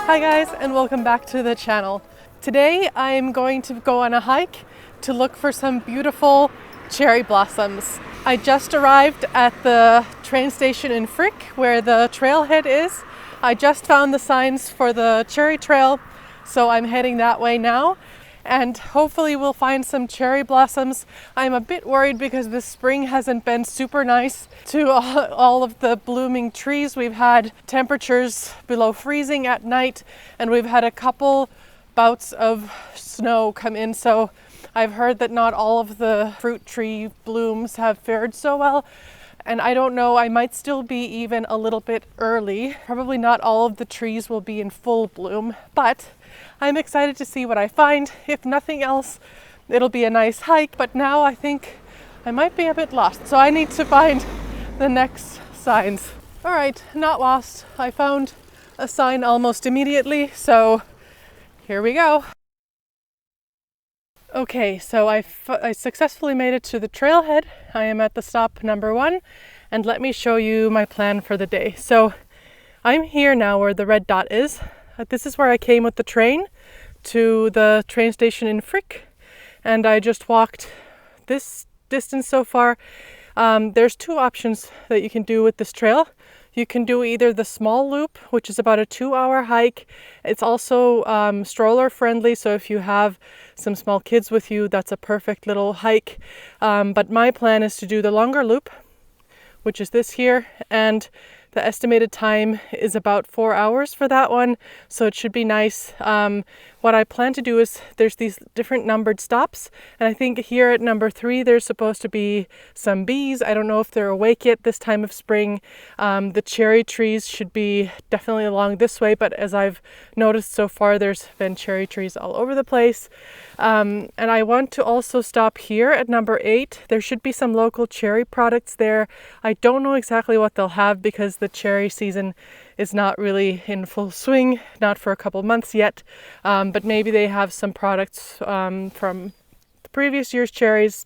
Hi guys, and welcome back to the channel. Today I'm going to go on a hike to look for some beautiful cherry blossoms. I just arrived at the train station in Frick where the trailhead is. I just found the signs for the cherry trail, so I'm heading that way now. And hopefully we'll find some cherry blossoms. I'm a bit worried because this spring hasn't been super nice to all of the blooming trees. We've had temperatures below freezing at night, and we've had a couple bouts of snow come in. So I've heard that not all of the fruit tree blooms have fared so well. And I don't know, I might still be even a little bit early. Probably not all of the trees will be in full bloom, but I'm excited to see what I find. If nothing else, it'll be a nice hike, but now I think I might be a bit lost. So I need to find the next signs. All right, not lost. I found a sign almost immediately, so here we go. Okay, so I successfully made it to the trailhead. I am at the stop number 1, and let me show you my plan for the day. So I'm here now where the red dot is. This is where I came with the train to the train station in Frick, and I just walked this distance so far. There's 2 options that you can do with this trail. You can do either the small loop, which is about a 2-hour hike. It's also stroller friendly, so if you have some small kids with you, that's a perfect little hike. But my plan is to do the longer loop, which is this here, and the estimated time is about 4 hours for that one, so it should be nice. What I plan to do is there's these different numbered stops, and I think here at number 3 there's supposed to be some bees. I don't know if they're awake yet this time of spring. The cherry trees should be definitely along this way, but as I've noticed so far, there's been cherry trees all over the place. And I want to also stop here at number 8. There should be some local cherry products there. I don't know exactly what they'll have because the cherry season is not really in full swing, not for a couple months yet, but maybe they have some products from the previous year's cherries.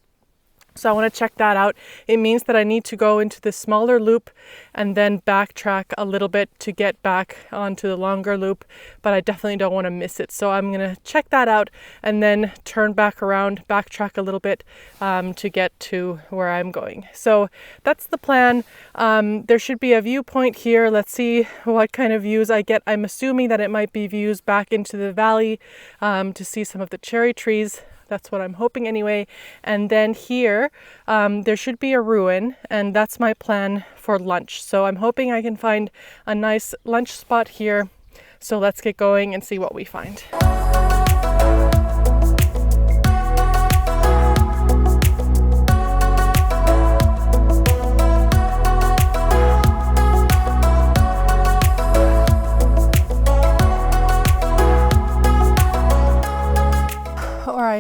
So I want to check that out. It means that I need to go into the smaller loop and then backtrack a little bit to get back onto the longer loop, but I definitely don't want to miss it. So I'm going to check that out and then turn back around, backtrack a little bit to get to where I'm going. So that's the plan. There should be a viewpoint here. Let's see what kind of views I get. I'm assuming that it might be views back into the valley to see some of the cherry trees. That's what I'm hoping anyway. And then here, there should be a ruin, and that's my plan for lunch. So I'm hoping I can find a nice lunch spot here. So let's get going and see what we find.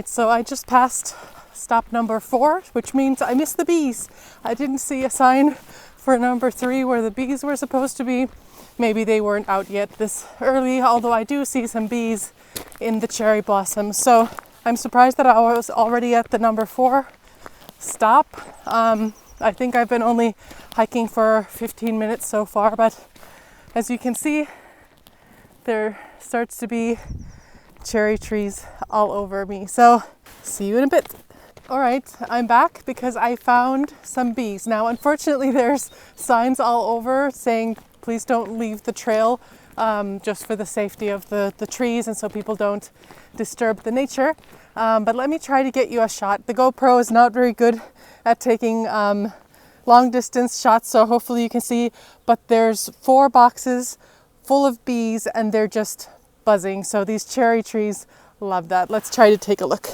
So I just passed stop number 4, which means I missed the bees. I didn't see a sign for number 3 where the bees were supposed to be. Maybe they weren't out yet this early, although I do see some bees in the cherry blossoms. So I'm surprised that I was already at the number 4 stop. I think I've been only hiking for 15 minutes so far, but as you can see, there starts to be cherry trees all over me. So see you in a bit. All right, I'm back because I found some bees. Now, unfortunately, there's signs all over saying, please don't leave the trail, just for the safety of the trees and so people don't disturb the nature. But let me try to get you a shot. The GoPro is not very good at taking long distance shots, so hopefully you can see, but there's 4 boxes full of bees and they're just buzzing. So these cherry trees love that. Let's try to take a look.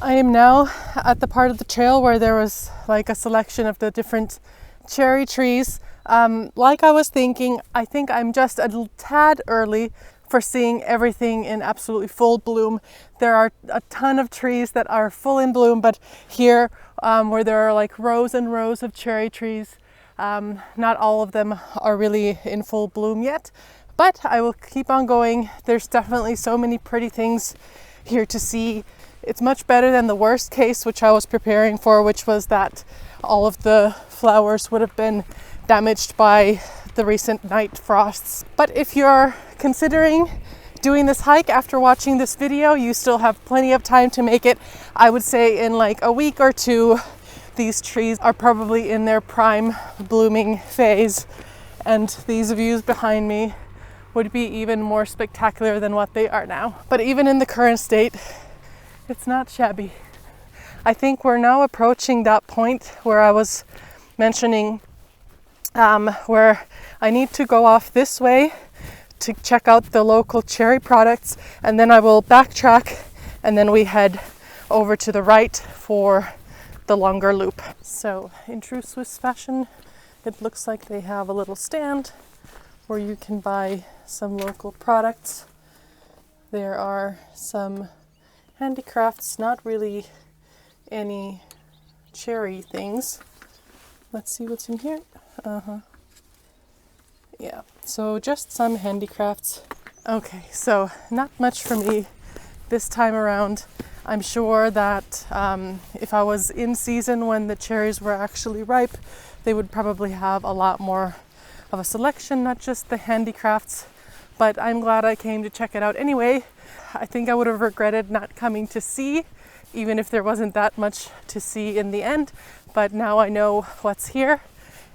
I am now at the part of the trail where there was like a selection of the different cherry trees. Like I was thinking, I think I'm just a little tad early for seeing everything in absolutely full bloom. There are a ton of trees that are full in bloom, but here where there are like rows and rows of cherry trees, not all of them are really in full bloom yet, but I will keep on going. There's definitely so many pretty things here to see. It's much better than the worst case, which I was preparing for, which was that all of the flowers would have been damaged by the recent night frosts. But if you're considering doing this hike after watching this video, you still have plenty of time to make it. I would say in like a week or two, these trees are probably in their prime blooming phase, and these views behind me would be even more spectacular than what they are now. But even in the current state, it's not shabby. I think we're now approaching that point where I was mentioning where I need to go off this way to check out the local cherry products, and then I will backtrack and then we head over to the right for the longer loop. So in true Swiss fashion, it looks like they have a little stand where you can buy some local products. There are some handicrafts, not really any cherry things. Let's see what's in here. Yeah, so just some handicrafts. Okay, so not much for me this time around. I'm sure that if I was in season when the cherries were actually ripe, they would probably have a lot more of a selection, not just the handicrafts, but I'm glad I came to check it out anyway. I think I would have regretted not coming to see, even if there wasn't that much to see in the end, but now I know what's here,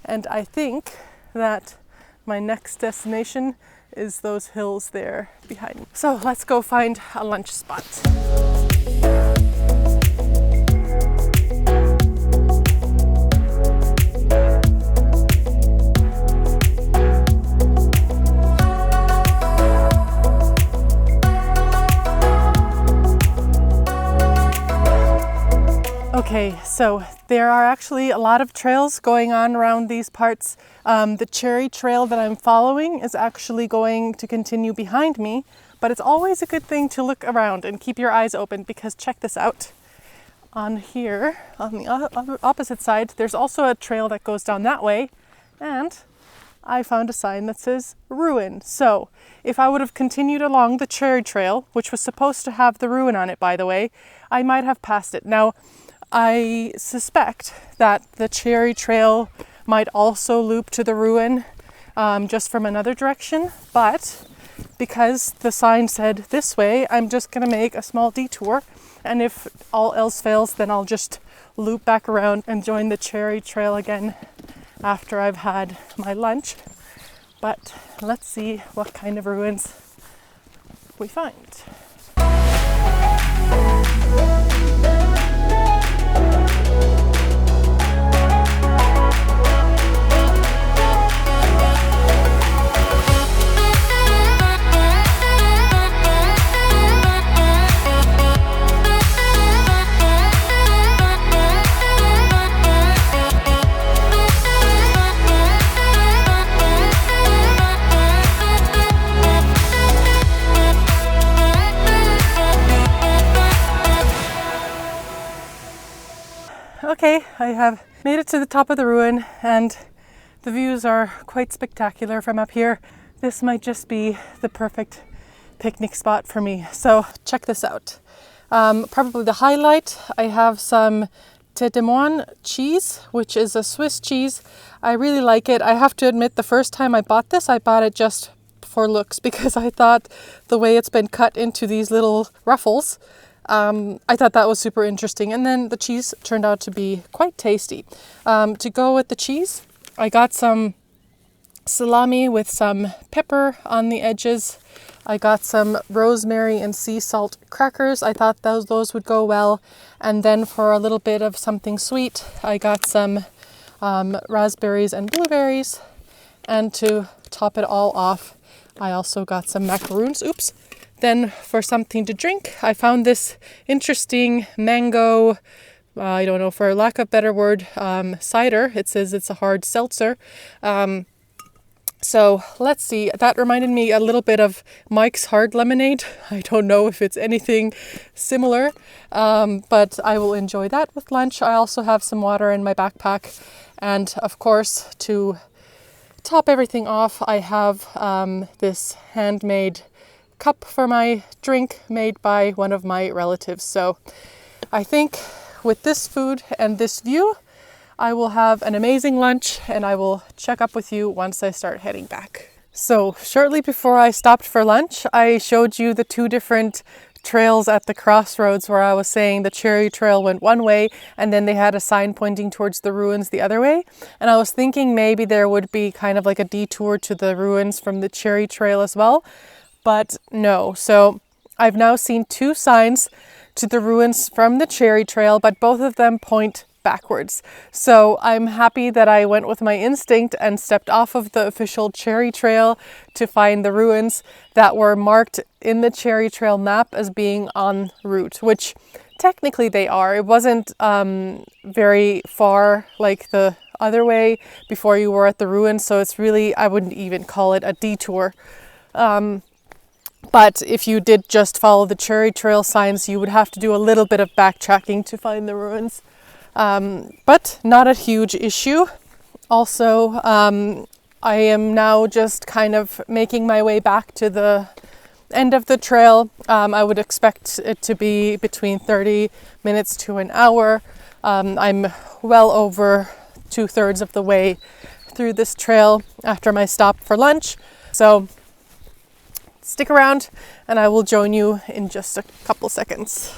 and I think that my next destination is those hills there behind me. So let's go find a lunch spot. Okay, so there are actually a lot of trails going on around these parts. The cherry trail that I'm following is actually going to continue behind me, but it's always a good thing to look around and keep your eyes open, because check this out. On here, on the opposite side, there's also a trail that goes down that way, and I found a sign that says ruin. So if I would have continued along the cherry trail, which was supposed to have the ruin on it, by the way, I might have passed it. Now, I suspect that the cherry trail might also loop to the ruin just from another direction, but because the sign said this way, I'm just going to make a small detour, and if all else fails, then I'll just loop back around and join the cherry trail again after I've had my lunch. But let's see what kind of ruins we find. Okay, I have made it to the top of the ruin, and the views are quite spectacular from up here. This might just be the perfect picnic spot for me. So check this out. Probably the highlight, I have some Tête de Moine cheese, which is a Swiss cheese. I really like it. I have to admit, the first time I bought this, I bought it just for looks, because I thought the way it's been cut into these little ruffles, I thought that was super interesting. And then the cheese turned out to be quite tasty. To go with the cheese, I got some salami with some pepper on the edges. I got some rosemary and sea salt crackers. I thought those would go well. And then for a little bit of something sweet, I got some raspberries and blueberries. And to top it all off, I also got some macaroons. Oops. Then for something to drink, I found this interesting mango I don't know, for lack of a better word, cider. It says it's a hard seltzer. So let's see, that reminded me a little bit of Mike's Hard Lemonade. I don't know if it's anything similar, but I will enjoy that with lunch. I also have some water in my backpack. And of course, to top everything off, I have this handmade cup for my drink made by one of my relatives. So I think with this food and this view, I will have an amazing lunch, and I will check up with you once I start heading back. So shortly before I stopped for lunch, I showed you the two different trails at the crossroads where I was saying the Cherry Trail went one way and then they had a sign pointing towards the ruins the other way. And I was thinking maybe there would be kind of like a detour to the ruins from the Cherry Trail as well, but no. So I've now seen two signs to the ruins from the Cherry Trail, but both of them point backwards. So I'm happy that I went with my instinct and stepped off of the official Cherry Trail to find the ruins that were marked in the Cherry Trail map as being en route, which technically they are. It wasn't very far like the other way before you were at the ruins, so it's really, I wouldn't even call it a detour. But if you did just follow the Cherry Trail signs, you would have to do a little bit of backtracking to find the ruins. But not a huge issue. Also, I am now just kind of making my way back to the end of the trail. I would expect it to be between 30 minutes to an hour. I'm well over 2/3 of the way through this trail after my stop for lunch. So stick around and I will join you in just a couple seconds.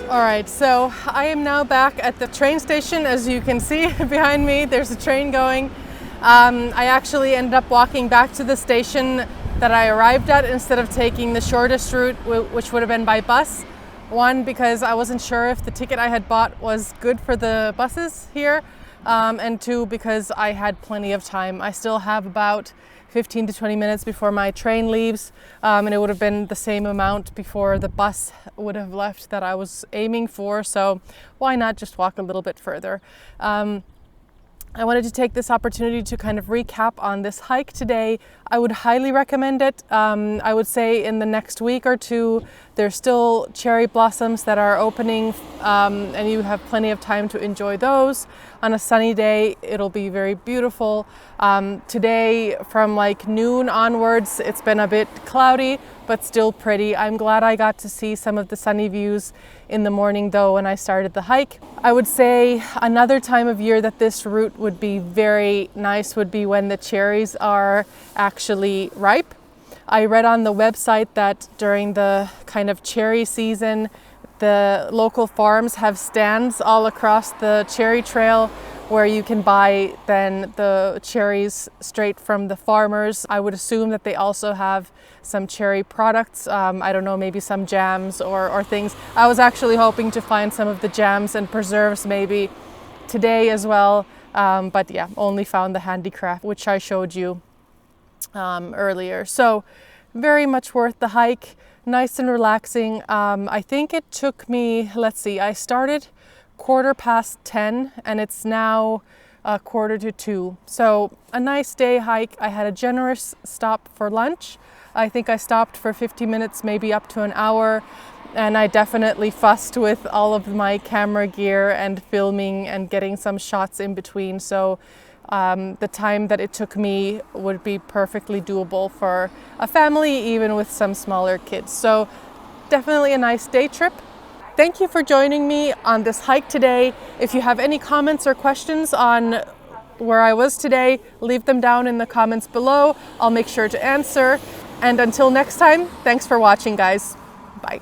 All right, so I am now back at the train station. As you can see behind me, there's a train going. I actually ended up walking back to the station that I arrived at instead of taking the shortest route, which would have been by bus. One, because I wasn't sure if the ticket I had bought was good for the buses here, and two, because I had plenty of time. I still have about 15 to 20 minutes before my train leaves, and it would have been the same amount before the bus would have left that I was aiming for, so why not just walk a little bit further? I wanted to take this opportunity to kind of recap on this hike today. I would highly recommend it. I would say in the next week or two, there's still cherry blossoms that are opening, and you have plenty of time to enjoy those. On a sunny day, it'll be very beautiful. Today, from like noon onwards, it's been a bit cloudy, but still pretty. I'm glad I got to see some of the sunny views in the morning though when I started the hike. I would say another time of year that this route would be very nice would be when the cherries are actually ripe. I read on the website that during the kind of cherry season, the local farms have stands all across the cherry trail where you can buy then the cherries straight from the farmers. I would assume that they also have some cherry products. I don't know, maybe some jams or things. I was actually hoping to find some of the jams and preserves maybe today as well. But yeah, only found the handicraft, which I showed you earlier. So very much worth the hike. Nice and relaxing. I think it took me, let's see, I started 10:15 and it's now 1:45. So a nice day hike. I had a generous stop for lunch. I think I stopped for 50 minutes, maybe up to an hour. And I definitely fussed with all of my camera gear and filming and getting some shots in between. So the time that it took me would be perfectly doable for a family, even with some smaller kids. So definitely a nice day trip. Thank you for joining me on this hike today. If you have any comments or questions on where I was today, leave them down in the comments below. I'll make sure to answer. And until next time, thanks for watching, guys. Bye.